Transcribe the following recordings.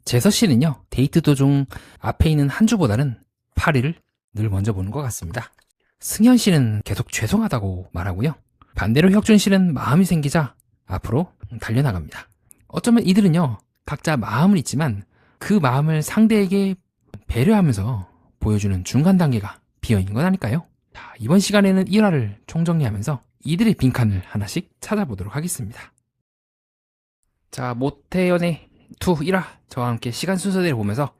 재서 씨는요, 데이트 도중 앞에 있는 한주보다는 파리를 늘 먼저 보는 것 같습니다. 승현 씨는 계속 죄송하다고 말하고요. 반대로 혁준 씨는 마음이 생기자 앞으로 달려나갑니다. 어쩌면 이들은요, 각자 마음은 있지만 그 마음을 상대에게 배려하면서 보여주는 중간 단계가 비어있는 건 아닐까요? 자, 이번 시간에는 1화를 총정리하면서 이들의 빈칸을 하나씩 찾아보도록 하겠습니다. 자, 모태연애 2 1화 저와 함께 시간 순서대로 보면서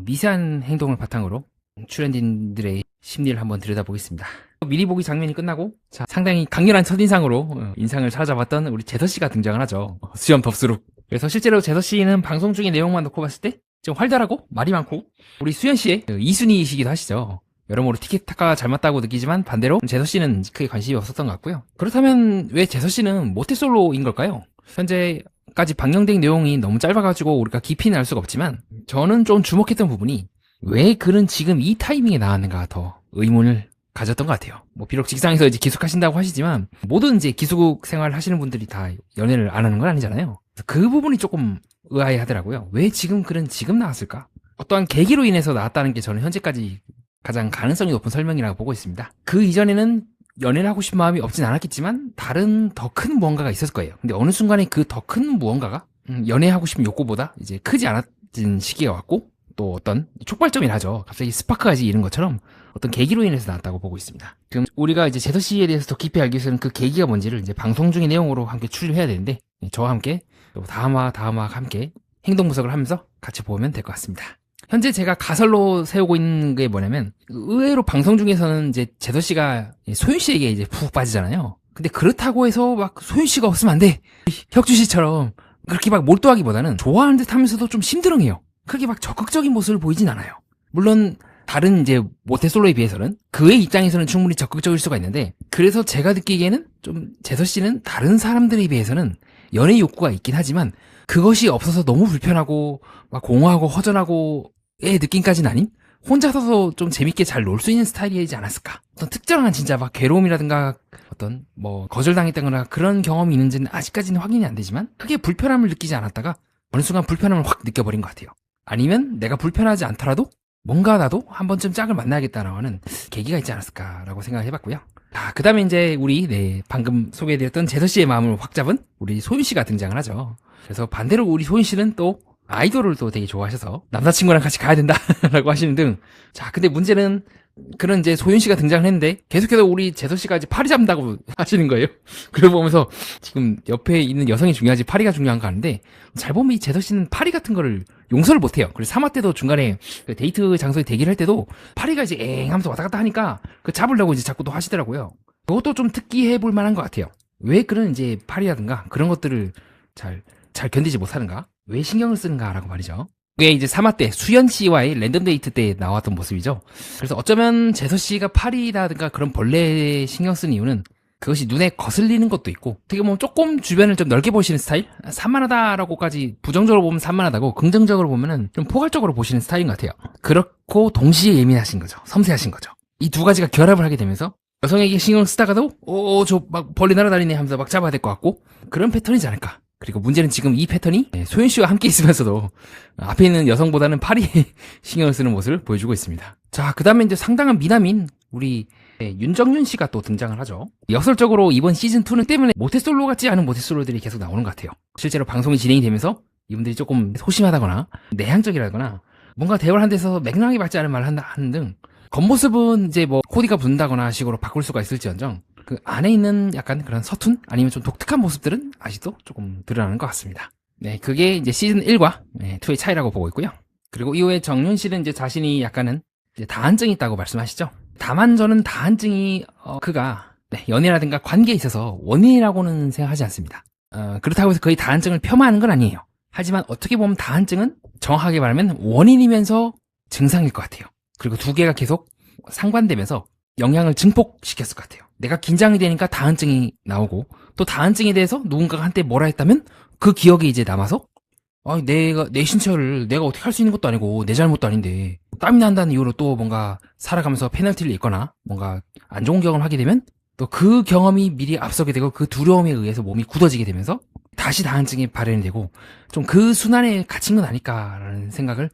미세한 행동을 바탕으로 출연진들의 심리를 한번 들여다보겠습니다. 미리 보기 장면이 끝나고 상당히 강렬한 첫인상으로 인상을 찾아봤던 우리 제서씨가 등장을 하죠. 수염 덥수룩. 그래서 실제로 제서씨는 방송 중의 내용만 놓고 봤을 때 좀 활달하고 말이 많고 우리 수연씨의 2순위이시기도 하시죠. 여러모로 티켓타가 잘 맞다고 느끼지만 반대로 제서씨는 크게 관심이 없었던 것 같고요. 그렇다면 왜 제서씨는 모태솔로인 걸까요? 현재까지 방영된 내용이 너무 짧아가지고 우리가 깊이는 알 수가 없지만 저는 좀 주목했던 부분이 왜 글은 지금 이 타이밍에 나왔는가 더 의문을 가졌던 것 같아요. 비록 직장에서 이제 기숙하신다고 하시지만 모든 이제 기숙 생활 하시는 분들이 다 연애를 안 하는 건 아니잖아요. 그 부분이 조금 의아해하더라고요. 왜 지금 글은 지금 나왔을까? 어떠한 계기로 인해서 나왔다는 게 저는 현재까지 가장 가능성이 높은 설명이라고 보고 있습니다. 그 이전에는 연애를 하고 싶은 마음이 없진 않았겠지만 다른 더 큰 무언가가 있었을 거예요. 근데 어느 순간에 그 더 큰 무언가가 연애하고 싶은 욕구보다 이제 크지 않았던 시기가 왔고 또 어떤 촉발점이 나죠. 갑자기 스파크가 이런 것처럼 어떤 계기로 인해서 나왔다고 보고 있습니다. 그럼 우리가 이제 제서 씨에 대해서 더 깊이 알기 위해서는 그 계기가 뭔지를 이제 방송 중의 내용으로 함께 추리해야 되는데 저와 함께 또 다음화 함께 행동 분석을 하면서 같이 보면 될 것 같습니다. 현재 제가 가설로 세우고 있는 게 뭐냐면 의외로 방송 중에서는 이제 제서 씨가 소윤 씨에게 이제 푹 빠지잖아요. 근데 그렇다고 해서 막 소윤 씨가 없으면 안 돼. 혁주 씨처럼 그렇게 막 몰두하기보다는 좋아하는 듯 하면서도 좀 심드렁해요. 크게 막 적극적인 모습을 보이진 않아요. 물론 다른 이제 모태솔로에 비해서는 그의 입장에서는 충분히 적극적일 수가 있는데 그래서 제가 느끼기에는 좀 제서 씨는 다른 사람들에 비해서는 연애 욕구가 있긴 하지만 그것이 없어서 너무 불편하고 막 공허하고 허전하고의 느낌까지는 아닌 혼자서도 좀 재밌게 잘 놀 수 있는 스타일이지 않았을까. 어떤 특정한 진짜 막 괴로움이라든가 어떤 거절당했다거나 그런 경험이 있는지는 아직까지는 확인이 안 되지만 크게 불편함을 느끼지 않았다가 어느 순간 불편함을 확 느껴버린 것 같아요. 아니면 내가 불편하지 않더라도 뭔가 나도 한 번쯤 짝을 만나야겠다라고 하는 계기가 있지 않았을까라고 생각을 해봤고요. 그 다음에 이제 우리 방금 소개해드렸던 제서씨의 마음을 확 잡은 우리 소윤씨가 등장을 하죠. 그래서 반대로 우리 소윤씨는 또 아이돌을 또 되게 좋아하셔서 남자친구랑 같이 가야 된다라고 하시는 등 근데 문제는 그런 이제 소윤씨가 등장을 했는데 계속해서 우리 제서씨가 이제 파리 잡는다고 하시는 거예요. 그걸 보면서 지금 옆에 있는 여성이 중요하지 파리가 중요한가 하는데 잘 보면 이 제서씨는 파리 같은 거를 용서를 못해요. 그래서 3화 때도 중간에 그 데이트 장소에 대기를 할 때도 파리가 이제 엥 하면서 왔다 갔다 하니까 그 잡으려고 이제 자꾸 또 하시더라고요. 그것도 좀 특기해 볼 만한 것 같아요. 왜 그런 이제 파리라든가 그런 것들을 잘 견디지 못하는가? 왜 신경을 쓰는가라고 말이죠. 그게 이제 3화 때 수연 씨와의 랜덤 데이트 때 나왔던 모습이죠. 그래서 어쩌면 제서 씨가 파리라든가 그런 벌레에 신경 쓴 이유는 그것이 눈에 거슬리는 것도 있고 어떻게 보면 조금 주변을 좀 넓게 보시는 스타일? 산만하다라고까지 부정적으로 보면 산만하다고 긍정적으로 보면은 좀 포괄적으로 보시는 스타일인 것 같아요. 그렇고 동시에 예민하신 거죠. 섬세하신 거죠. 이 두 가지가 결합을 하게 되면서 여성에게 신경을 쓰다가도 저 막 벌레 날아다니네 하면서 막 잡아야 될 것 같고 그런 패턴이지 않을까. 그리고 문제는 지금 이 패턴이 소윤 씨와 함께 있으면서도 앞에 있는 여성보다는 파리에 신경을 쓰는 모습을 보여주고 있습니다. 그 다음에 이제 상당한 미남인 우리 윤정윤 씨가 또 등장을 하죠. 역설적으로 이번 시즌2는 때문에 모태솔로 같지 않은 모태솔로들이 계속 나오는 것 같아요. 실제로 방송이 진행이 되면서 이분들이 조금 소심하다거나 내향적이라거나 뭔가 대화를 한 데서 맥락이 맞지 않은 말을 하는 등 겉모습은 이제 코디가 붙는다거나 식으로 바꿀 수가 있을지언정 그 안에 있는 약간 그런 서툰 아니면 좀 독특한 모습들은 아직도 조금 드러나는 것 같습니다. 그게 이제 시즌 1과 2의 차이라고 보고 있고요. 그리고 이후에 정윤 씨는 이제 자신이 약간은 이제 다한증이 있다고 말씀하시죠. 다만 저는 다한증이 그가 연애라든가 관계에 있어서 원인이라고는 생각하지 않습니다. 그렇다고 해서 거의 다한증을 폄하하는 건 아니에요. 하지만 어떻게 보면 다한증은 정확하게 말하면 원인이면서 증상일 것 같아요. 그리고 두 개가 계속 상반되면서 영향을 증폭시켰을 것 같아요. 내가 긴장이 되니까 다한증이 나오고 또 다한증에 대해서 누군가가 한때 뭐라 했다면 그 기억이 이제 남아서 내 신체를 내가 어떻게 할 수 있는 것도 아니고 내 잘못도 아닌데 땀이 난다는 이유로 또 뭔가 살아가면서 페널티를 입거나 뭔가 안 좋은 경험을 하게 되면 또 그 경험이 미리 앞서게 되고 그 두려움에 의해서 몸이 굳어지게 되면서 다시 다한증이 발현이 되고 좀 그 순환에 갇힌 건 아닐까라는 생각을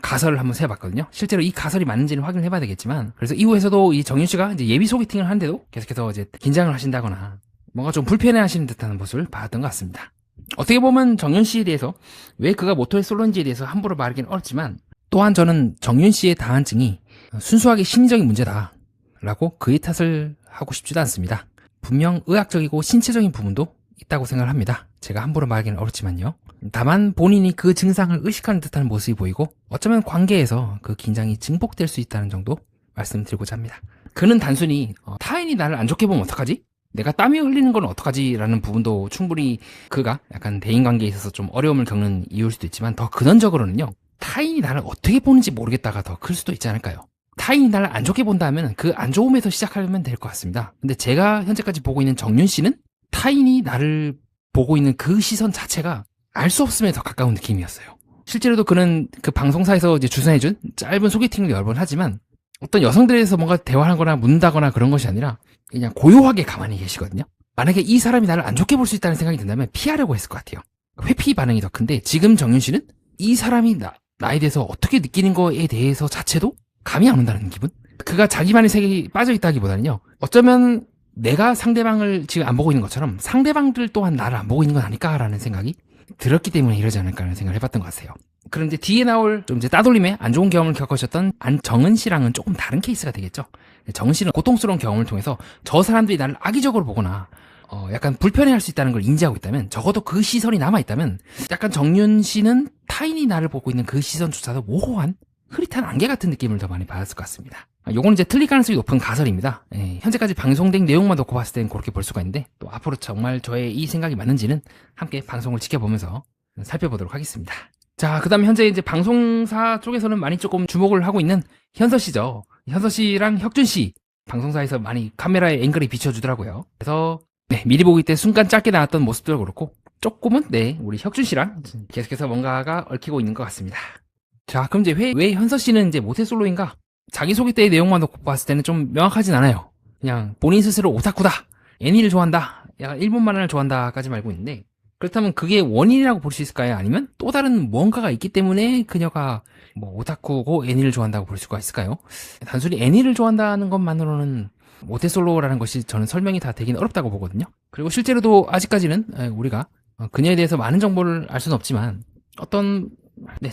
가설을 한번 세봤거든요. 실제로 이 가설이 맞는지는 확인을 해봐야 되겠지만, 그래서 이후에서도 이 정윤 씨가 이제 예비 소개팅을 하는데도 계속해서 이제 긴장을 하신다거나 뭔가 좀 불편해하시는 듯한 모습을 봤던 것 같습니다. 어떻게 보면 정윤 씨에 대해서 왜 그가 모토의 솔로인지에 대해서 함부로 말하기는 어렵지만, 또한 저는 정윤 씨의 다한증이 순수하게 심리적인 문제다라고 그의 탓을 하고 싶지도 않습니다. 분명 의학적이고 신체적인 부분도 있다고 생각을 합니다. 제가 함부로 말하기는 어렵지만요. 다만 본인이 그 증상을 의식하는 듯한 모습이 보이고 어쩌면 관계에서 그 긴장이 증폭될 수 있다는 정도 말씀드리고자 합니다. 그는 단순히 타인이 나를 안 좋게 보면 어떡하지? 내가 땀이 흘리는 건 어떡하지? 라는 부분도 충분히 그가 약간 대인관계에 있어서 좀 어려움을 겪는 이유일 수도 있지만, 더 근원적으로는요, 타인이 나를 어떻게 보는지 모르겠다가 더 클 수도 있지 않을까요? 타인이 나를 안 좋게 본다면 그 안 좋음에서 시작하면 될 것 같습니다. 근데 제가 현재까지 보고 있는 정윤 씨는 타인이 나를 보고 있는 그 시선 자체가 알 수 없음에 더 가까운 느낌이었어요. 실제로도 그는 그 방송사에서 이제 주선해준 짧은 소개팅을 여러 번 하지만 어떤 여성들에서 뭔가 대화하는 거나 묻는다거나 그런 것이 아니라 그냥 고요하게 가만히 계시거든요. 만약에 이 사람이 나를 안 좋게 볼 수 있다는 생각이 든다면 피하려고 했을 것 같아요. 회피 반응이 더 큰데, 지금 정윤 씨는 이 사람이 나에 대해서 어떻게 느끼는 거에 대해서 자체도 감이 안 온다는 기분? 그가 자기만의 세계에 빠져있다기보다는요, 어쩌면 내가 상대방을 지금 안 보고 있는 것처럼 상대방들 또한 나를 안 보고 있는 건 아닐까라는 생각이 들었기 때문에 이러지 않을까 하는 생각을 해봤던 것 같아요. 그런데 뒤에 나올 좀 이제 따돌림에 안 좋은 경험을 겪으셨던 안정은 씨랑은 조금 다른 케이스가 되겠죠. 정은 씨는 고통스러운 경험을 통해서 저 사람들이 나를 악의적으로 보거나 약간 불편해할 수 있다는 걸 인지하고 있다면, 적어도 그 시선이 남아있다면, 약간 정윤 씨는 타인이 나를 보고 있는 그 시선조차도 모호한 흐릿한 안개 같은 느낌을 더 많이 받았을 것 같습니다. 요건 이제 틀릴 가능성이 높은 가설입니다. 현재까지 방송된 내용만 놓고 봤을 때는 그렇게 볼 수가 있는데, 또 앞으로 정말 저의 이 생각이 맞는지는 함께 방송을 지켜보면서 살펴보도록 하겠습니다. 자, 그 다음에 현재 이제 방송사 쪽에서는 많이 조금 주목을 하고 있는 현서 씨죠. 현서 씨랑 혁준 씨, 방송사에서 많이 카메라에 앵글이 비춰주더라고요. 그래서 미리 보기 때 순간 짧게 나왔던 모습도 그렇고 조금은 우리 혁준 씨랑 계속해서 뭔가가 얽히고 있는 것 같습니다. 자, 그럼 이제 왜 현서 씨는 이제 모태솔로인가? 자기소개 때의 내용만 놓고 봤을 때는 좀 명확하진 않아요. 그냥 본인 스스로 오타쿠다, 애니를 좋아한다, 약간 일본 만화를 좋아한다까지 알고 있는데, 그렇다면 그게 원인이라고 볼 수 있을까요? 아니면 또 다른 무언가가 있기 때문에 그녀가 뭐 오타쿠고 애니를 좋아한다고 볼 수가 있을까요? 단순히 애니를 좋아한다는 것만으로는 모태솔로라는 것이 저는 설명이 다 되긴 어렵다고 보거든요. 그리고 실제로도 아직까지는 우리가 그녀에 대해서 많은 정보를 알 수는 없지만, 어떤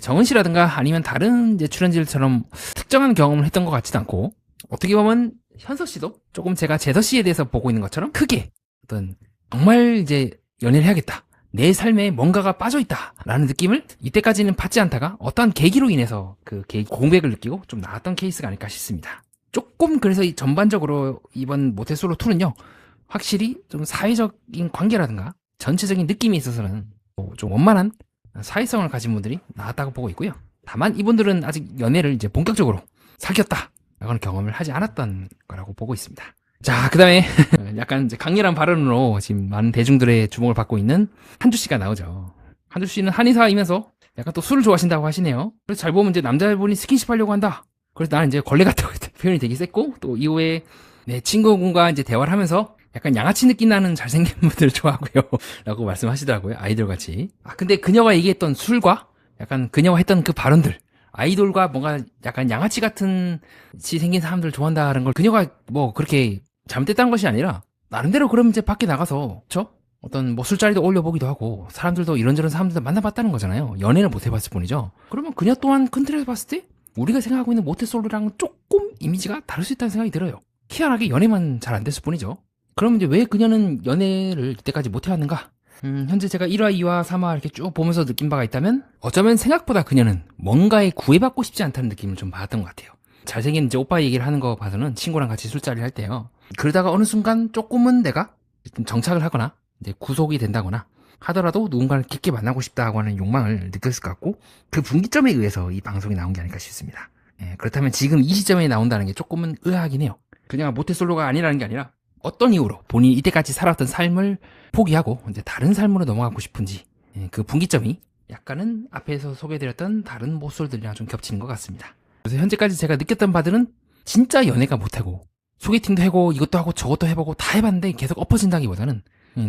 정은 씨라든가 아니면 다른 이제 출연진들처럼 특정한 경험을 했던 것 같지도 않고, 어떻게 보면 현서 씨도 조금 제가 제서 씨에 대해서 보고 있는 것처럼 크게 어떤 정말 이제 연애를 해야겠다, 내 삶에 뭔가가 빠져있다 라는 느낌을 이때까지는 받지 않다가 어떠한 계기로 인해서 그 공백을 느끼고 좀 나았던 케이스가 아닐까 싶습니다. 조금 그래서 전반적으로 이번 모태솔로2는요, 확실히 좀 사회적인 관계라든가 전체적인 느낌에 있어서는 좀 원만한 사회성을 가진 분들이 나왔다고 보고 있고요. 다만 이분들은 아직 연애를 이제 본격적으로 사귀었다 라는 경험을 하지 않았던 거라고 보고 있습니다. 자, 그 다음에 약간 이제 강렬한 발언으로 지금 많은 대중들의 주목을 받고 있는 한주 씨가 나오죠. 한주 씨는 한의사이면서 약간 또 술을 좋아하신다고 하시네요. 그래서 잘 보면 이제 남자분이 스킨십 하려고 한다, 그래서 나는 이제 걸레 같다고 표현이 되게 셌고, 또 이후에 친구분과 이제 대화를 하면서 약간 양아치 느낌 나는 잘생긴 분들을 좋아하고요 라고 말씀하시더라고요. 아이돌 같이. 근데 그녀가 얘기했던 술과 약간 그녀가 했던 그 발언들, 아이돌과 뭔가 약간 양아치 같은 생긴 사람들 좋아한다는 걸 그녀가 뭐 그렇게 잘못됐다는 것이 아니라, 나름대로 그럼 이제 밖에 나가서 어떤 뭐 술자리도 올려보기도 하고 사람들도 이런저런 사람들 만나봤다는 거잖아요. 연애를 못 해봤을 뿐이죠. 그러면 그녀 또한 큰 틀에서 봤을 때 우리가 생각하고 있는 모태솔로랑 조금 이미지가 다를 수 있다는 생각이 들어요. 희한하게 연애만 잘 안 됐을 뿐이죠. 그럼 이제 왜 그녀는 연애를 이때까지 못 해왔는가? 현재 제가 1화, 2화, 3화 이렇게 쭉 보면서 느낀 바가 있다면, 어쩌면 생각보다 그녀는 뭔가에 구애받고 싶지 않다는 느낌을 좀 받았던 것 같아요. 잘생긴 이제 오빠 얘기를 하는 거 봐서는 친구랑 같이 술자리를 할 때요, 그러다가 어느 순간 조금은 내가 좀 정착을 하거나 이제 구속이 된다거나 하더라도 누군가를 깊게 만나고 싶다고 하는 욕망을 느꼈을 것 같고, 그 분기점에 의해서 이 방송이 나온 게 아닐까 싶습니다. 그렇다면 지금 이 시점에 나온다는 게 조금은 의아하긴 해요. 그냥 모태솔로가 아니라는 게 아니라 어떤 이유로 본인이 이때까지 살았던 삶을 포기하고 이제 다른 삶으로 넘어가고 싶은지, 그 분기점이 약간은 앞에서 소개해드렸던 다른 모쏠들이랑 좀 겹치는 것 같습니다. 그래서 현재까지 제가 느꼈던 바들은 진짜 연애가 못하고 소개팅도 하고 이것도 하고 저것도 해보고 다 해봤는데 계속 엎어진다기보다는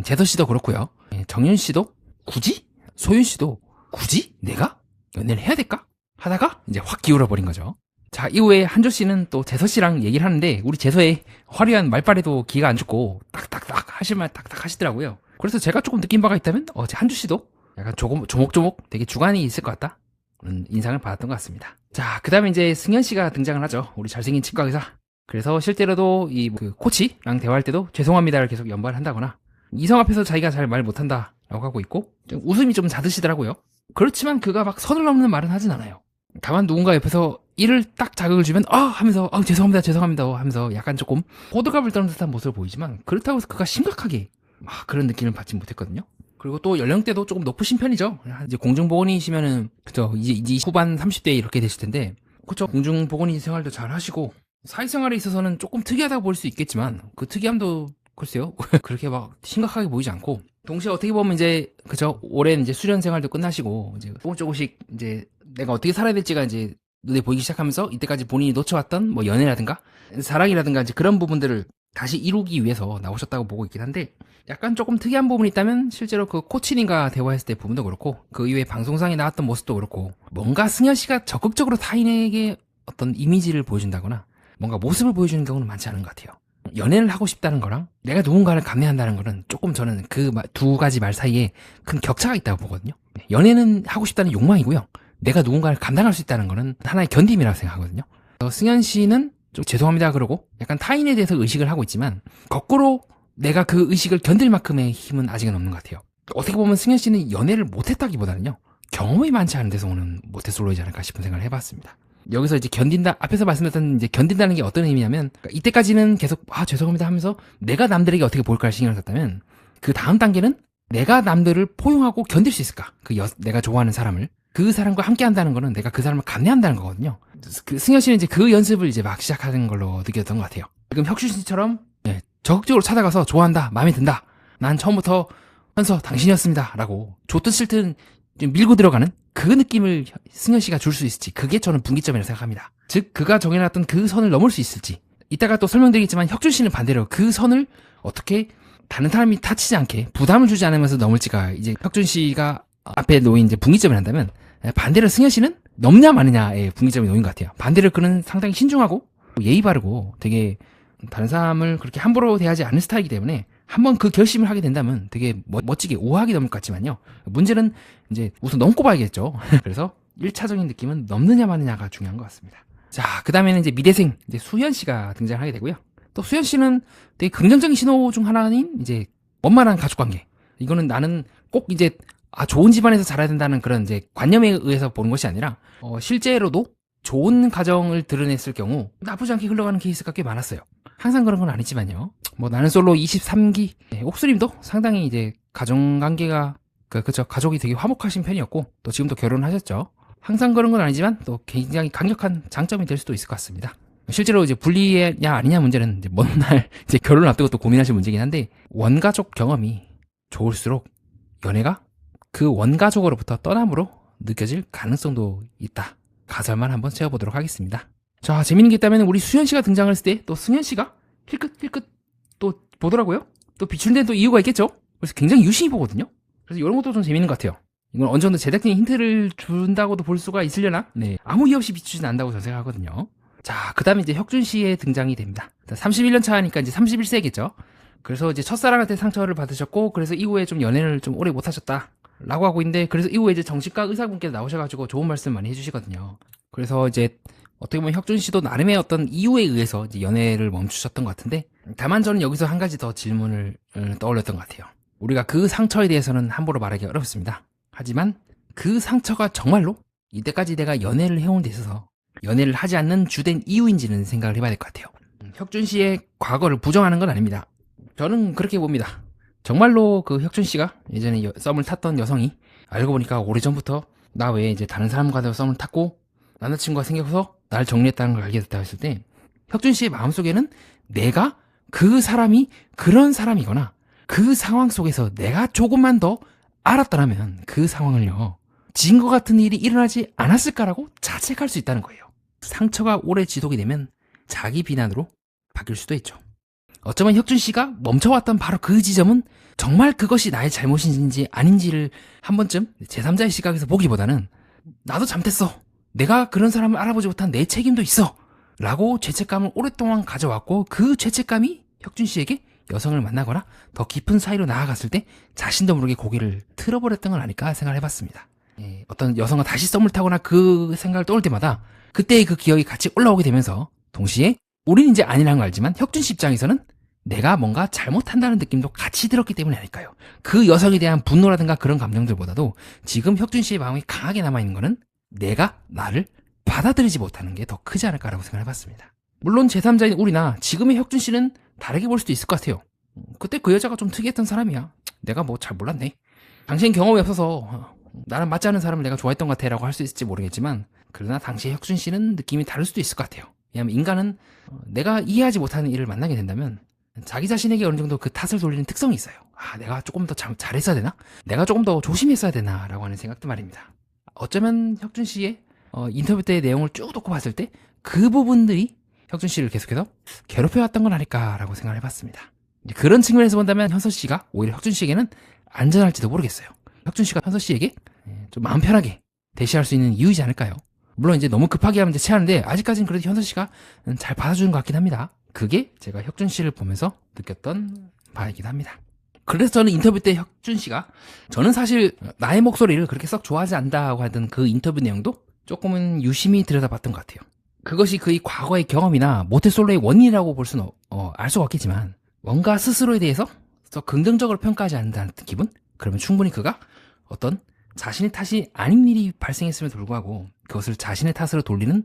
제서 씨도 그렇고요, 정윤 씨도 굳이? 소윤 씨도 굳이 내가 연애를 해야 될까? 하다가 이제 확 기울어 버린 거죠. 자, 이후에 한조 씨는 또 재서 씨랑 얘기를 하는데 우리 재서의 화려한 말빨에도 기가 안 죽고 딱딱딱 하실 말 딱딱 하시더라고요. 그래서 제가 조금 느낀 바가 있다면 한조 씨도 약간 조목조목 되게 주관이 있을 것 같다. 그런 인상을 받았던 것 같습니다. 자, 그 다음에 이제 승현 씨가 등장을 하죠. 우리 잘생긴 치과 의사. 그래서 실제로도 이 그 코치랑 대화할 때도 죄송합니다를 계속 연발을 한다거나 이성 앞에서 자기가 잘 말 못한다 라고 하고 있고 좀 웃음이 좀 잦으시더라고요. 그렇지만 그가 막 선을 넘는 말은 하진 않아요. 다만 누군가 옆에서 이를 딱 자극을 주면 하면서 죄송합니다 하면서 약간 조금 호들갑을 떠는 듯한 모습을 보이지만 그렇다고 해서 그가 심각하게 막 그런 느낌을 받지 못했거든요. 그리고 또 연령대도 조금 높으신 편이죠. 이제 공중보건이시면은 그죠, 이제 후반 30대 이렇게 되실 텐데 그쵸, 공중보건의 생활도 잘 하시고 사회생활에 있어서는 조금 특이하다고 볼 수 있겠지만 그 특이함도 글쎄요 그렇게 막 심각하게 보이지 않고 동시에 어떻게 보면 이제 그죠, 오랜 이제 수련 생활도 끝나시고 이제 조금씩 이제 내가 어떻게 살아야 될지가 이제 눈에 보이기 시작하면서 이때까지 본인이 놓쳐왔던 뭐 연애라든가 사랑이라든가 이제 그런 부분들을 다시 이루기 위해서 나오셨다고 보고 있긴 한데 약간 조금 특이한 부분이 있다면 실제로 그 코치님과 대화했을 때 부분도 그렇고 그 이후에 방송상에 나왔던 모습도 그렇고 뭔가 승현 씨가 적극적으로 타인에게 어떤 이미지를 보여준다거나 뭔가 모습을 보여주는 경우는 많지 않은 것 같아요. 연애를 하고 싶다는 거랑 내가 누군가를 감내한다는 거는 조금 저는 그 두 가지 말 사이에 큰 격차가 있다고 보거든요. 연애는 하고 싶다는 욕망이고요. 내가 누군가를 감당할 수 있다는 거는 하나의 견딤이라고 생각하거든요. 승현 씨는 좀 죄송합니다 그러고 약간 타인에 대해서 의식을 하고 있지만 거꾸로 내가 그 의식을 견딜 만큼의 힘은 아직은 없는 것 같아요. 어떻게 보면 승현 씨는 연애를 못했다기보다는요, 경험이 많지 않은 데서 오는 모태솔로이지 않을까 싶은 생각을 해봤습니다. 여기서 이제 견딘다, 앞에서 말씀드렸던 이제 견딘다는 게 어떤 의미냐면, 그러니까 이때까지는 계속 죄송합니다 하면서 내가 남들에게 어떻게 볼까를 신경을 썼다면 그 다음 단계는 내가 남들을 포용하고 견딜 수 있을까? 내가 좋아하는 사람을, 그 사람과 함께 한다는 거는 내가 그 사람을 감내한다는 거거든요. 승현 씨는 이제 그 연습을 이제 막 시작하는 걸로 느꼈던 것 같아요. 지금 혁준 씨처럼 적극적으로 찾아가서 좋아한다, 마음에 든다, 난 처음부터 현서 당신이었습니다 라고 좋든 싫든 밀고 들어가는 그 느낌을 승현 씨가 줄 수 있을지, 그게 저는 분기점이라고 생각합니다. 즉 그가 정해놨던 그 선을 넘을 수 있을지. 이따가 또 설명드리겠지만 혁준 씨는 반대로 그 선을 어떻게 다른 사람이 다치지 않게 부담을 주지 않으면서 넘을지가 이제 혁준 씨가 앞에 놓인 이제 분기점이 한다면, 반대로 승현 씨는 넘냐 마느냐의 분기점이 놓인 것 같아요. 반대로 그는 상당히 신중하고 예의 바르고 되게 다른 사람을 그렇게 함부로 대하지 않는 스타일이기 때문에 한번 그 결심을 하게 된다면 되게 멋지게 우아하게 넘을 것 같지만요. 문제는 이제 우선 넘고 봐야겠죠. 그래서 1차적인 느낌은 넘느냐 마느냐가 중요한 것 같습니다. 자, 그 다음에는 이제 미대생 이제 수현 씨가 등장하게 되고요. 또 수현 씨는 되게 긍정적인 신호 중 하나인 이제 원만한 가족관계. 이거는 나는 꼭 이제 좋은 집안에서 자라야 된다는 그런 이제 관념에 의해서 보는 것이 아니라 실제로도 좋은 가정을 드러냈을 경우 나쁘지 않게 흘러가는 케이스가 꽤 많았어요. 항상 그런 건 아니지만요. 뭐 나는 솔로 23기 옥수님도 상당히 이제 가정관계가 그쵸, 가족이 되게 화목하신 편이었고 또 지금도 결혼하셨죠. 항상 그런 건 아니지만 또 굉장히 강력한 장점이 될 수도 있을 것 같습니다. 실제로 이제 분리냐 아니냐 문제는 이제 먼 날 이제 결혼 앞두고 또 고민하실 문제긴 한데, 원가족 경험이 좋을수록 연애가 그 원가족으로부터 떠남으로 느껴질 가능성도 있다. 가설만 한번 세워보도록 하겠습니다. 자, 재밌는 게 있다면 우리 수현 씨가 등장을 했을 때 또 승현 씨가 힐끗 또 보더라고요. 또 비추는 데는 또 이유가 있겠죠. 그래서 굉장히 유심히 보거든요. 그래서 이런 것도 좀 재밌는 것 같아요. 이건 어느 정도 제작진이 힌트를 준다고도 볼 수가 있으려나? 네, 아무 이유 없이 비추진 않는다고 저는 생각하거든요. 자, 그 다음에 이제 혁준 씨의 등장이 됩니다. 31년 차니까 이제 31세겠죠. 그래서 이제 첫사랑한테 상처를 받으셨고, 그래서 이후에 좀 연애를 좀 오래 못하셨다 라고 하고 있는데, 그래서 이후에 이제 정신과 의사분께서 나오셔가지고 좋은 말씀 많이 해주시거든요. 그래서 이제 어떻게 보면 혁준 씨도 나름의 어떤 이유에 의해서 이제 연애를 멈추셨던 것 같은데, 다만 저는 여기서 한 가지 더 질문을 떠올렸던 것 같아요. 우리가 그 상처에 대해서는 함부로 말하기 어렵습니다. 하지만 그 상처가 정말로 이때까지 내가 연애를 해온 데 있어서 연애를 하지 않는 주된 이유인지는 생각을 해봐야 될 것 같아요. 혁준 씨의 과거를 부정하는 건 아닙니다. 저는 그렇게 봅니다. 정말로 그 혁준 씨가 예전에 썸을 탔던 여성이 알고 보니까 오래전부터 나 외에 이제 다른 사람과도 썸을 탔고 남자친구가 생겨서 날 정리했다는 걸 알게 됐다 했을 때, 혁준 씨의 마음속에는 내가 그 사람이 그런 사람이거나 그 상황 속에서 내가 조금만 더 알았더라면 그 상황을요, 지금과 같은 일이 일어나지 않았을까라고 자책할 수 있다는 거예요. 상처가 오래 지속이 되면 자기 비난으로 바뀔 수도 있죠. 어쩌면 혁준 씨가 멈춰왔던 바로 그 지점은 정말 그것이 나의 잘못인지 아닌지를 한 번쯤 제3자의 시각에서 보기보다는 나도 잘못했어. 내가 그런 사람을 알아보지 못한 내 책임도 있어. 라고 죄책감을 오랫동안 가져왔고 그 죄책감이 혁준 씨에게 여성을 만나거나 더 깊은 사이로 나아갔을 때 자신도 모르게 고개를 틀어버렸던 건 아닐까 생각을 해봤습니다. 어떤 여성과 다시 썸을 타거나 그 생각을 떠올 때마다 그때의 그 기억이 같이 올라오게 되면서 동시에 우리는 이제 아니라는 걸 알지만 혁준 씨 입장에서는 내가 뭔가 잘못한다는 느낌도 같이 들었기 때문이 아닐까요? 그 여성에 대한 분노라든가 그런 감정들보다도 지금 혁준 씨의 마음이 강하게 남아있는 거는 내가 나를 받아들이지 못하는 게 더 크지 않을까라고 생각을 해봤습니다. 물론 제3자인 우리나 지금의 혁준 씨는 다르게 볼 수도 있을 것 같아요. 그때 그 여자가 좀 특이했던 사람이야. 내가 뭐 잘 몰랐네. 당신 경험이 없어서 나랑 맞지 않은 사람을 내가 좋아했던 것 같아 라고 할 수 있을지 모르겠지만 그러나 당시의 혁준 씨는 느낌이 다를 수도 있을 것 같아요. 왜냐하면 인간은 내가 이해하지 못하는 일을 만나게 된다면 자기 자신에게 어느 정도 그 탓을 돌리는 특성이 있어요. 내가 조금 더 잘했어야 되나? 내가 조금 더 조심했어야 되나? 라고 하는 생각도 말입니다. 어쩌면 혁준 씨의 인터뷰 때의 내용을 쭉 듣고 봤을 때 그 부분들이 혁준 씨를 계속해서 괴롭혀왔던 건 아닐까라고 생각을 해봤습니다. 그런 측면에서 본다면 현서 씨가 오히려 혁준 씨에게는 안전할지도 모르겠어요. 혁준 씨가 현서 씨에게 좀 마음 편하게 대시할 수 있는 이유이지 않을까요? 물론 이제 너무 급하게 하면 이제 체하는데 아직까지는 그래도 현서 씨가 잘 받아주는 것 같긴 합니다. 그게 제가 혁준 씨를 보면서 느꼈던 바이기도 합니다. 그래서 저는 인터뷰 때 혁준 씨가 저는 사실 나의 목소리를 그렇게 썩 좋아하지 않다고 하던 그 인터뷰 내용도 조금은 유심히 들여다봤던 것 같아요. 그것이 그의 과거의 경험이나 모태솔로의 원인이라고 볼 수는 알 수가 없겠지만 뭔가 스스로에 대해서 썩 긍정적으로 평가하지 않는다는 기분? 그러면 충분히 그가 어떤 자신의 탓이 아닌 일이 발생했음에도 불구하고 그것을 자신의 탓으로 돌리는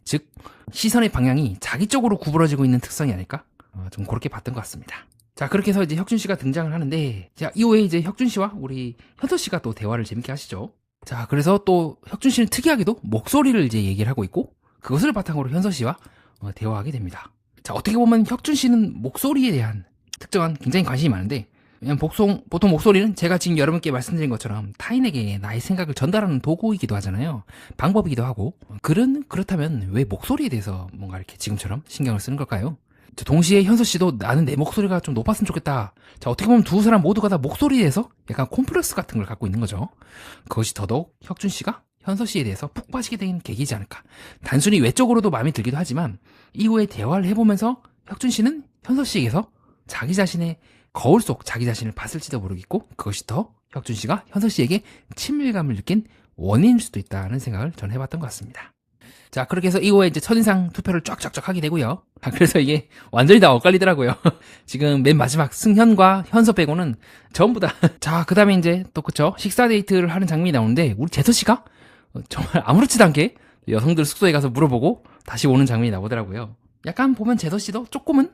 즉 시선의 방향이 자기 쪽으로 구부러지고 있는 특성이 아닐까? 좀 그렇게 봤던 것 같습니다. 자, 그렇게 해서 이제 혁준 씨가 등장을 하는데 자, 이후에 이제 혁준 씨와 우리 현서 씨가 또 대화를 재밌게 하시죠. 자, 그래서 또 혁준 씨는 특이하게도 목소리를 이제 얘기를 하고 있고 그것을 바탕으로 현서 씨와 대화하게 됩니다. 자, 어떻게 보면 혁준 씨는 목소리에 대한 특정한 굉장히 관심이 많은데 왜냐면 보통 목소리는 제가 지금 여러분께 말씀드린 것처럼 타인에게 나의 생각을 전달하는 도구이기도 하잖아요. 방법이기도 하고 그렇다면 왜 목소리에 대해서 뭔가 이렇게 지금처럼 신경을 쓰는 걸까요? 동시에 현서 씨도 나는 내 목소리가 좀 높았으면 좋겠다. 자, 어떻게 보면 두 사람 모두가 다 목소리에 대해서 약간 콤플렉스 같은 걸 갖고 있는 거죠. 그것이 더더욱 혁준 씨가 현서 씨에 대해서 푹 빠지게 된 계기이지 않을까. 단순히 외적으로도 마음에 들기도 하지만 이후에 대화를 해보면서 혁준 씨는 현서 씨에게서 자기 자신의 거울 속 자기 자신을 봤을지도 모르겠고 그것이 더 혁준 씨가 현서 씨에게 친밀감을 느낀 원인일 수도 있다는 생각을 전 해봤던 것 같습니다. 자, 그렇게 해서 이후에 이제 첫인상 투표를 쫙쫙쫙 하게 되고요. 그래서 이게 완전히 다 엇갈리더라고요. 지금 맨 마지막 승현과 현서 빼고는 전부 다. 자, 그 다음에 이제 또 그쵸. 식사 데이트를 하는 장면이 나오는데 우리 제서 씨가 정말 아무렇지도 않게 여성들 숙소에 가서 물어보고 다시 오는 장면이 나오더라고요. 약간 보면 제서 씨도 조금은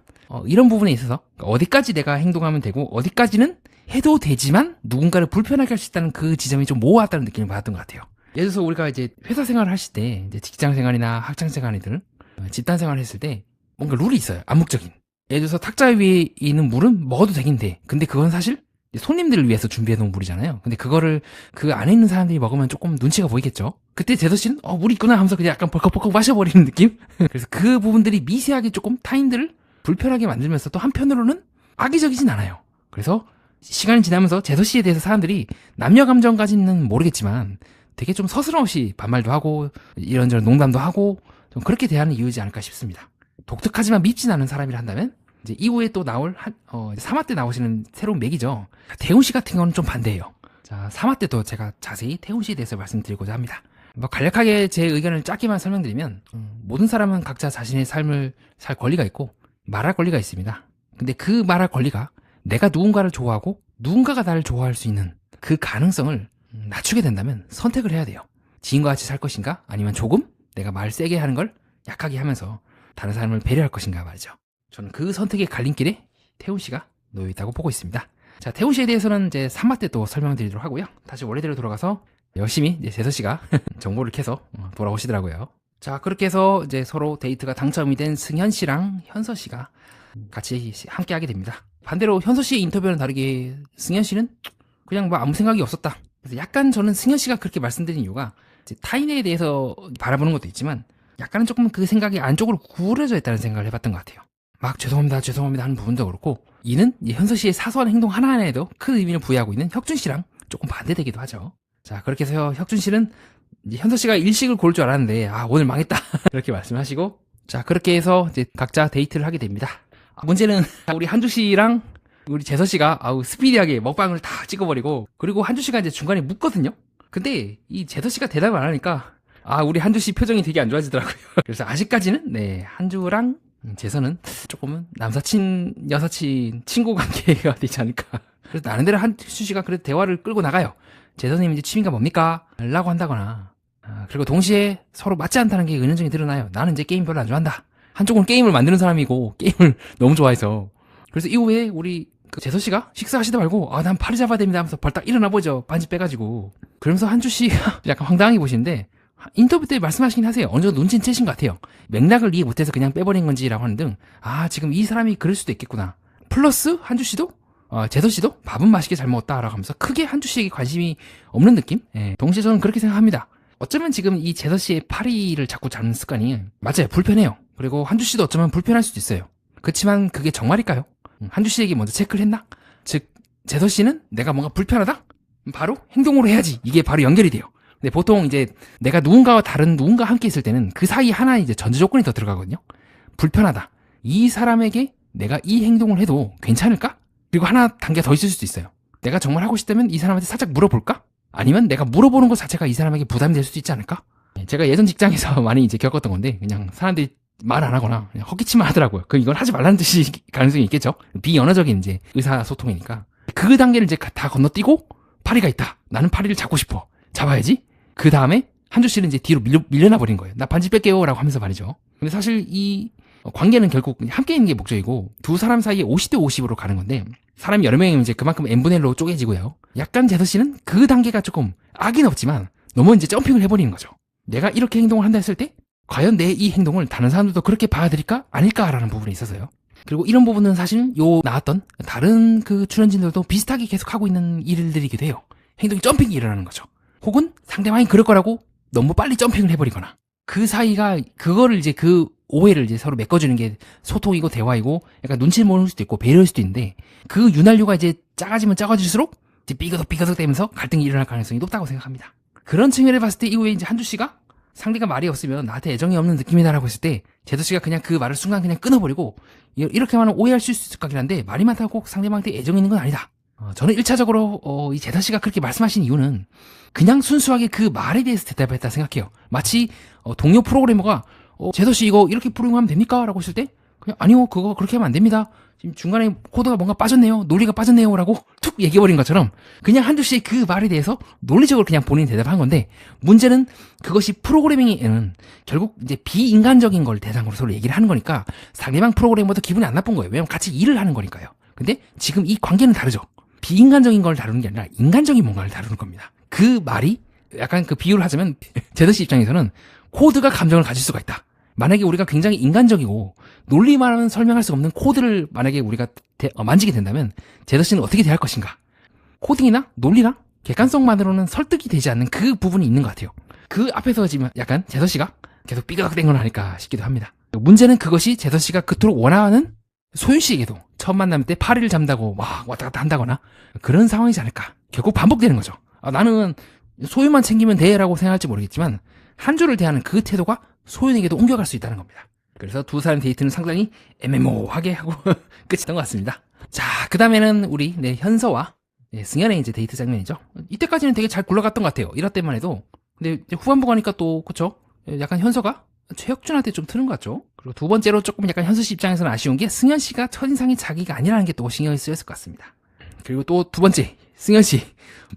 이런 부분에 있어서 어디까지 내가 행동하면 되고 어디까지는 해도 되지만 누군가를 불편하게 할 수 있다는 그 지점이 좀 모호하다는 느낌을 받았던 것 같아요. 예를 들어서 우리가 이제 회사 생활을 하실 때 이제 직장 생활이나 학창 생활이든 집단 생활을 했을 때 뭔가 룰이 있어요. 암묵적인. 예를 들어서 탁자 위에 있는 물은 먹어도 되긴 돼. 근데 그건 사실 손님들을 위해서 준비해 놓은 물이잖아요. 근데 그거를 그 안에 있는 사람들이 먹으면 조금 눈치가 보이겠죠. 그때 제서 씨는 물이 있구나 하면서 그냥 약간 벌컥벌컥 마셔버리는 느낌? 그래서 그 부분들이 미세하게 조금 타인들을 불편하게 만들면서 또 한편으로는 악의적이진 않아요. 그래서 시간이 지나면서 제서 씨에 대해서 사람들이 남녀 감정까지는 모르겠지만 되게 좀 서스럼없이 반말도 하고 이런저런 농담도 하고 좀 그렇게 대하는 이유이지 않을까 싶습니다. 독특하지만 밉진 않은 사람이라 한다면 이제 이후에 또 나올 3화 때 나오시는 새로운 맥이죠. 태훈 씨 같은 경우는 좀 반대예요. 자, 3화 때도 제가 자세히 태훈 씨에 대해서 말씀드리고자 합니다. 간략하게 제 의견을 짧게만 설명드리면 모든 사람은 각자 자신의 삶을 살 권리가 있고 말할 권리가 있습니다. 근데 그 말할 권리가 내가 누군가를 좋아하고 누군가가 나를 좋아할 수 있는 그 가능성을 낮추게 된다면 선택을 해야 돼요. 지인과 같이 살 것인가? 아니면 조금 내가 말 세게 하는 걸 약하게 하면서 다른 사람을 배려할 것인가 말이죠. 저는 그 선택의 갈림길에 태훈 씨가 놓여 있다고 보고 있습니다. 자, 태훈 씨에 대해서는 이제 3화 때 또 설명드리도록 하고요. 다시 원래대로 돌아가서 열심히 이제 제서 씨가 정보를 캐서 돌아오시더라고요. 자, 그렇게 해서 이제 서로 데이트가 당첨이 된 승현 씨랑 현서 씨가 같이 함께 하게 됩니다. 반대로 현서 씨의 인터뷰와는 다르게 승현 씨는 그냥 뭐 아무 생각이 없었다. 그래서 약간 저는 승현 씨가 그렇게 말씀드린 이유가 타인에 대해서 바라보는 것도 있지만 약간은 조금 그 생각이 안쪽으로 구부러져 있다는 생각을 해봤던 것 같아요. 막 죄송합니다, 죄송합니다 하는 부분도 그렇고, 이는 현서 씨의 사소한 행동 하나하나에도 큰 의미를 부여하고 있는 혁준 씨랑 조금 반대되기도 하죠. 자, 그렇게 해서 혁준 씨는 이제 현서 씨가 일식을 고를 줄 알았는데, 오늘 망했다. 이렇게 말씀하시고, 자, 그렇게 해서 이제 각자 데이트를 하게 됩니다. 문제는 우리 한주 씨랑 우리 재서 씨가 스피디하게 먹방을 다 찍어버리고, 그리고 한주 씨가 이제 중간에 묻거든요. 근데 이 재서 씨가 대답을 안 하니까 우리 한주 씨 표정이 되게 안 좋아지더라고요. 그래서 아직까지는 한주랑 재서는 조금은 남사친, 여사친, 친구 관계가 되지 않을까. 그래서 나름대로 한주 씨가 그래도 대화를 끌고 나가요. 재서님 이제 취미가 뭡니까? 라고 한다거나, 그리고 동시에 서로 맞지 않다는 게 은연중에 드러나요. 나는 이제 게임 별로 안 좋아한다. 한쪽은 게임을 만드는 사람이고 게임을 너무 좋아해서. 그래서 이후에 우리 재서 씨가 식사하시다 말고 난 파리 잡아야 됩니다 하면서 벌떡 일어나 보죠. 반지 빼가지고. 그러면서 한주 씨가 약간 황당하게 보시는데, 인터뷰 때 말씀하시긴 하세요. 어느 정도 눈치는 채신 것 같아요. 맥락을 이해 못해서 그냥 빼버린 건지라고 하는 등, 지금 이 사람이 그럴 수도 있겠구나. 플러스 한주 씨도 재서 씨도 밥은 맛있게 잘 먹었다라고 하면서 크게 한주 씨에게 관심이 없는 느낌? 동시에 저는 그렇게 생각합니다. 어쩌면 지금 이 재서 씨의 파리를 자꾸 잡는 습관이 맞아요. 불편해요. 그리고 한주 씨도 어쩌면 불편할 수도 있어요. 그렇지만 그게 정말일까요? 한주 씨에게 먼저 체크를 했나? 즉 재서 씨는 내가 뭔가 불편하다? 바로 행동으로 해야지. 이게 바로 연결이 돼요. 근데 보통 이제 내가 누군가와 다른 누군가와 함께 있을 때는 그 사이 하나 이제 전제 조건이 더 들어가거든요. 불편하다. 이 사람에게 내가 이 행동을 해도 괜찮을까? 그리고 하나 단계 더 있을 수도 있어요. 내가 정말 하고 싶다면 이 사람한테 살짝 물어볼까? 아니면 내가 물어보는 것 자체가 이 사람에게 부담이 될 수도 있지 않을까? 제가 예전 직장에서 많이 이제 겪었던 건데, 그냥 사람들이 말 안 하거나 그냥 헛기침만 하더라고요. 이건 하지 말라는 뜻이 가능성이 있겠죠. 비언어적인 이제 의사소통이니까. 그 단계를 이제 다 건너뛰고 파리가 있다. 나는 파리를 잡고 싶어. 잡아야지. 그 다음에 한주 씨는 이제 뒤로 밀려나 버린 거예요. 나 반지 뺄게요 라고 하면서 말이죠. 근데 사실 이 관계는 결국 함께 있는 게 목적이고, 두 사람 사이에 50대 50으로 가는 건데, 사람이 여러 명이면 이제 그만큼 n분의 1로 쪼개지고요. 약간 재서 씨는 그 단계가 조금 악은 없지만 너무 이제 점핑을 해버리는 거죠. 내가 이렇게 행동을 한다 했을 때 과연 내 이 행동을 다른 사람들도 그렇게 받아들일까 아닐까라는 부분이 있어서요. 그리고 이런 부분은 사실 나왔던 다른 그 출연진들도 비슷하게 계속 하고 있는 일들이기도 해요. 행동이 점핑이 일어나는 거죠. 혹은 상대방이 그럴 거라고 너무 빨리 점핑을 해버리거나, 그 사이가 그거를 이제 그 오해를 이제 서로 메꿔주는 게 소통이고 대화이고, 약간 눈치를 모를 수도 있고 배려일 수도 있는데, 그 윤활유가 이제 작아지면 작아질수록 이제 삐그덕 되면서 갈등이 일어날 가능성이 높다고 생각합니다. 그런 측면을 봤을 때 이후에 이제 한주 씨가 상대가 말이 없으면 나한테 애정이 없는 느낌이다라고 했을 때, 재서 씨가 그냥 그 말을 순간 그냥 끊어버리고, 이렇게 하면 오해할 수 있을 것 같긴 한데, 말이 많다고 꼭 상대방한테 애정이 있는 건 아니다. 저는 1차적으로 이 재서 씨가 그렇게 말씀하신 이유는 그냥 순수하게 그 말에 대해서 대답했다 생각해요. 마치 동료 프로그래머가 재서 씨 이거 이렇게 프로그램하면 됩니까? 라고 했을 때, 그냥 아니요, 그거 그렇게 하면 안 됩니다. 지금 중간에 코드가 뭔가 빠졌네요. 논리가 빠졌네요. 라고 툭 얘기해버린 것처럼 그냥 한주 씨의 그 말에 대해서 논리적으로 그냥 본인이 대답한 건데, 문제는 그것이 프로그래밍에는 결국 이제 비인간적인 걸 대상으로 서로 얘기를 하는 거니까 상대방 프로그래머도 기분이 안 나쁜 거예요. 왜냐면 같이 일을 하는 거니까요. 근데 지금 이 관계는 다르죠. 비인간적인 걸 다루는 게 아니라 인간적인 뭔가를 다루는 겁니다. 그 말이 약간 그 비유를 하자면 재서 씨 입장에서는 코드가 감정을 가질 수가 있다. 만약에 우리가 굉장히 인간적이고 논리만은 설명할 수 없는 코드를 만약에 우리가 만지게 된다면 재서 씨는 어떻게 대할 것인가? 코딩이나 논리나 객관성만으로는 설득이 되지 않는 그 부분이 있는 것 같아요. 그 앞에서 지금 약간 재서 씨가 계속 삐그덕댄 건 아닐까 싶기도 합니다. 문제는 그것이 재서 씨가 그토록 원하는 소윤 씨에게도 처음 만남 때 파리를 잡는다고 막 왔다 갔다 한다거나 그런 상황이지 않을까. 결국 반복되는 거죠. 나는 소윤만 챙기면 돼라고 생각할지 모르겠지만, 한주를 대하는 그 태도가 소윤에게도 옮겨갈 수 있다는 겁니다. 그래서 두 사람 데이트는 상당히 애매모호하게 하고 끝이던 것 같습니다. 자, 그 다음에는 우리 현서와 승현의 이제 데이트 장면이죠. 이때까지는 되게 잘 굴러갔던 것 같아요. 이럴 때만 해도. 근데 이제 후반부 가니까 또 그쵸? 약간 현서가 최혁준한테 좀 트는 것 같죠. 그리고 두 번째로 조금 약간 현서 씨 입장에서는 아쉬운 게, 승현 씨가 첫인상이 자기가 아니라는 게 또 신경이 쓰였을 것 같습니다. 그리고 또 두 번째, 승현 씨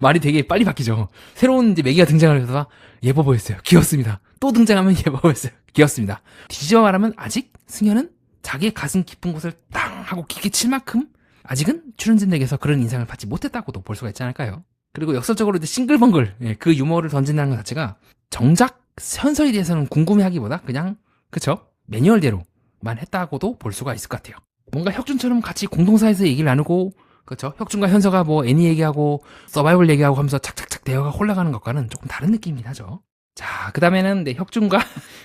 말이 되게 빨리 바뀌죠. 새로운 이제 매기가 등장을 해서 예뻐 보였어요. 귀엽습니다. 또 등장하면 예뻐 보였어요. 귀엽습니다. 뒤집어 말하면 아직 승현은 자기의 가슴 깊은 곳을 땅 하고 깊게 칠 만큼 아직은 출연진들에게서 그런 인상을 받지 못했다고도 볼 수가 있지 않을까요? 그리고 역설적으로 이제 싱글벙글 그 유머를 던진다는 것 자체가 정작 현서에 대해서는 궁금해하기보다 그냥 그쵸? 매뉴얼대로만 했다고도 볼 수가 있을 것 같아요. 뭔가 혁준처럼 같이 공동사에서 얘기를 나누고, 그렇죠? 혁준과 현서가 뭐 애니 얘기하고 서바이벌 얘기하고 하면서 착착착 대화가 흘러가는 것과는 조금 다른 느낌이긴 하죠. 자, 그 다음에는 혁준과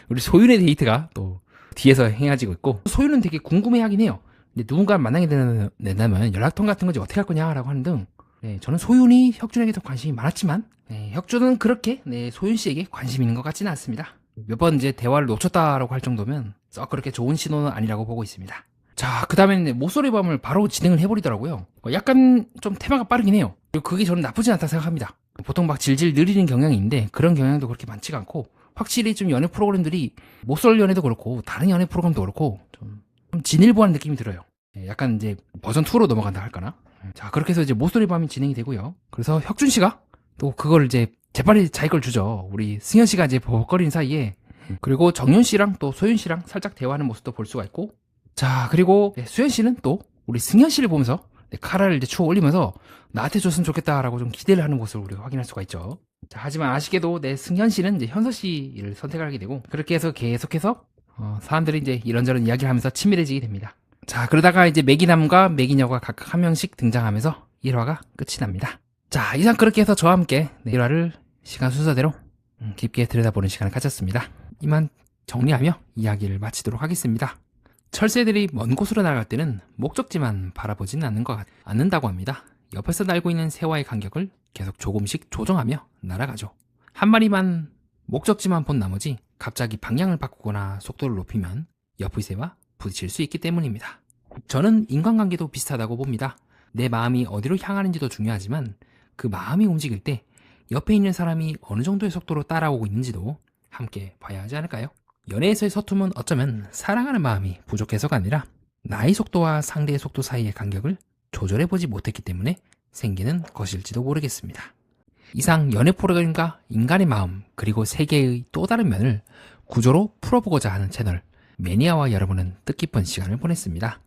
우리 소윤의 데이트가 또 뒤에서 행해지고 있고, 소유는 되게 궁금해하긴 해요. 근데 누군가를 만나게 된다면 연락통 같은 거지 어떻게 할 거냐라고 하는 등, 네, 저는 소윤이 혁준에게 더 관심이 많았지만, 네, 혁준은 그렇게 네, 소윤 씨에게 관심 있는 것 같지는 않습니다. 몇 번 이제 대화를 놓쳤다라고 할 정도면 썩 그렇게 좋은 신호는 아니라고 보고 있습니다. 자, 그 다음에는 모쏠의 밤을 바로 진행을 해버리더라고요. 약간 좀 테마가 빠르긴 해요. 그리고 그게 저는 나쁘지 않다 생각합니다. 보통 막 질질 느리는 경향이 있는데 그런 경향도 그렇게 많지가 않고, 확실히 좀 연애 프로그램들이 모쏠 연애도 그렇고 다른 연애 프로그램도 그렇고 좀 진일보하는 느낌이 들어요. 약간 이제 버전 2로 넘어간다 할까나? 자, 그렇게 해서 이제 모쏠의 밤이 진행이 되고요. 그래서 혁준 씨가 또 그걸 이제 재빨리 자기 걸 주죠. 우리 승현 씨가 이제 버벅거리는 사이에. 그리고 정윤 씨랑 또 소윤 씨랑 살짝 대화하는 모습도 볼 수가 있고, 자, 그리고 수현 씨는 또 우리 승현 씨를 보면서 카라를 이제 추어 올리면서 나한테 줬으면 좋겠다라고 좀 기대를 하는 모습을 우리가 확인할 수가 있죠. 자, 하지만 아쉽게도 승현 씨는 이제 현서 씨를 선택을 하게 되고, 그렇게 해서 계속해서 사람들이 이제 이런저런 이야기를 하면서 친밀해지게 됩니다. 자, 그러다가 이제 매기남과 매기녀가 각각 한 명씩 등장하면서 1화가 끝이 납니다. 자, 이상 그렇게 해서 저와 함께 1화를 시간 순서대로 깊게 들여다보는 시간을 가졌습니다. 이만 정리하며 이야기를 마치도록 하겠습니다. 철새들이 먼 곳으로 날아갈 때는 목적지만 바라보지는 않는다고 합니다. 옆에서 날고 있는 새와의 간격을 계속 조금씩 조정하며 날아가죠. 한 마리만 목적지만 본 나머지 갑자기 방향을 바꾸거나 속도를 높이면 옆의 새와 부딪힐 수 있기 때문입니다. 저는 인간관계도 비슷하다고 봅니다. 내 마음이 어디로 향하는지도 중요하지만 그 마음이 움직일 때 옆에 있는 사람이 어느 정도의 속도로 따라오고 있는지도 함께 봐야 하지 않을까요? 연애에서의 서툼은 어쩌면 사랑하는 마음이 부족해서가 아니라 나의 속도와 상대의 속도 사이의 간격을 조절해보지 못했기 때문에 생기는 것일지도 모르겠습니다. 이상 연애 프로그램과 인간의 마음 그리고 세계의 또 다른 면을 구조로 풀어보고자 하는 채널 매니아와 여러분은 뜻깊은 시간을 보냈습니다.